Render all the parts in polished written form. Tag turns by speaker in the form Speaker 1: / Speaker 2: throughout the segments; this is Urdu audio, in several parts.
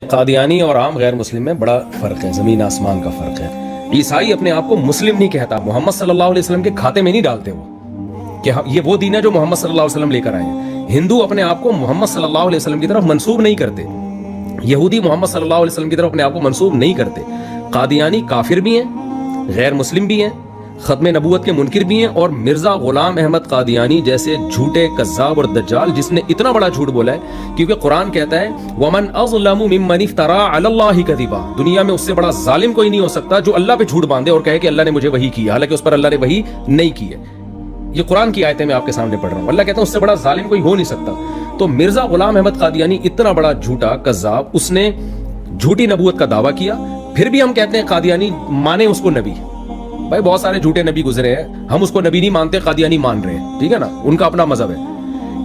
Speaker 1: قادیانی اور عام غیر مسلم میں بڑا فرق ہے، زمین آسمان کا فرق ہے۔ عیسائی اپنے آپ کو مسلم نہیں کہتا، محمد صلی اللہ علیہ وسلم کے کھاتے میں نہیں ڈالتے وہ کہ یہ وہ دین ہے جو محمد صلی اللہ علیہ وسلم لے کر آئے ہیں۔ ہندو اپنے آپ کو محمد صلی اللہ علیہ وسلم کی طرف منسوب نہیں کرتے، یہودی محمد صلی اللہ علیہ وسلم کی طرف اپنے آپ کو منسوب نہیں کرتے۔ قادیانی کافر بھی ہیں، غیر مسلم بھی ہیں، ختم نبوت کے منکر بھی ہیں، اور مرزا غلام احمد قادیانی جیسے جھوٹے کذاب اور دجال جس نے اتنا بڑا جھوٹ بولا ہے، کیونکہ قرآن کہتا ہے وَمَنْ أَظْلَمُ مِمَّنِ افْتَرَىٰ عَلَى اللَّهِ كَذِبًا، دنیا میں اس سے بڑا ظالم کوئی نہیں ہو سکتا جو اللہ پہ جھوٹ باندھے اور کہے کہ اللہ نے مجھے وحی کی، حالانکہ اس پر اللہ نے وحی نہیں کی ہے۔ یہ قرآن کی آیتیں میں آپ کے سامنے پڑھ رہا ہوں، اللہ کہتا ہے اس سے بڑا ظالم کوئی ہو نہیں سکتا۔ تو مرزا غلام احمد قادیانی اتنا بڑا جھوٹا کذاب، اس نے جھوٹی نبوت کا دعویٰ کیا، پھر بھی ہم کہتے ہیں قادیانی مانے اس کو نبی۔ بھائی بہت سارے جھوٹے نبی گزرے ہیں، ہم اس کو نبی نہیں مانتے، قادیانی مان رہے ہیں، ٹھیک ہے نا، ان کا اپنا مذہب ہے۔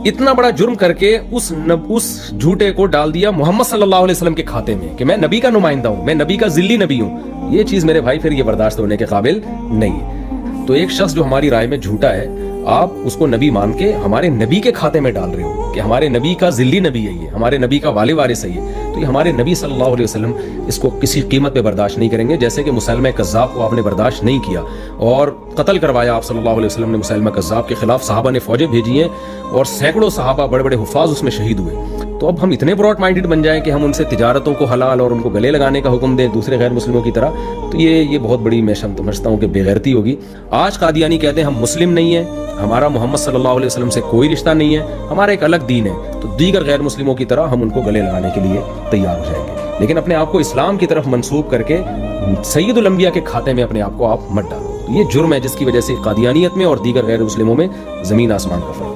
Speaker 1: اتنا بڑا جرم کر کے اس جھوٹے کو ڈال دیا محمد صلی اللہ علیہ وسلم کے کھاتے میں کہ میں نبی کا نمائندہ ہوں، میں نبی کا ذلی نبی ہوں۔ یہ چیز میرے بھائی پھر یہ برداشت ہونے کے قابل نہیں ہے۔ تو ایک شخص جو ہماری رائے میں جھوٹا ہے، آپ اس کو نبی مان کے ہمارے نبی کے کھاتے میں ڈال رہے ہو کہ ہمارے نبی کا ذلی نبی ہے، یہ ہمارے نبی کا والے وارث ہے، تو یہ ہمارے نبی صلی اللہ علیہ وسلم اس کو کسی قیمت پہ برداشت نہیں کریں گے۔ جیسے کہ مسلمہ کذاب کو آپ نے برداشت نہیں کیا اور قتل کروایا آپ صلی اللہ علیہ وسلم نے مسلمہ کذاب کے خلاف، صحابہ نے فوجیں بھیجی ہیں اور سینکڑوں صحابہ بڑے بڑے حفاظ اس میں شہید ہوئے۔ تو اب ہم اتنے براڈ مائنڈڈ بن جائیں کہ ہم ان سے تجارتوں کو حلال اور ان کو گلے لگانے کا حکم دیں دوسرے غیر مسلموں کی طرح، تو یہ بہت بڑی میں سمجھتا ہوں کہ بے غیرتی ہوگی۔ آج قادیانی کہتے ہیں ہم مسلم نہیں ہیں، ہمارا محمد صلی اللہ علیہ وسلم سے کوئی رشتہ نہیں ہے، ہمارا ایک الگ دین ہے، تو دیگر غیر مسلموں کی طرح ہم ان کو گلے لگانے کے لیے تیار ہو جائیں گے، لیکن اپنے آپ کو اسلام کی طرف منسوب کر کے سید الانبیاء کے کھاتے میں اپنے آپ کو آپ مت ڈالو۔ یہ جرم ہے جس کی وجہ سے قادیانیت میں اور دیگر غیر مسلموں میں زمین آسمان کا فرق ہے۔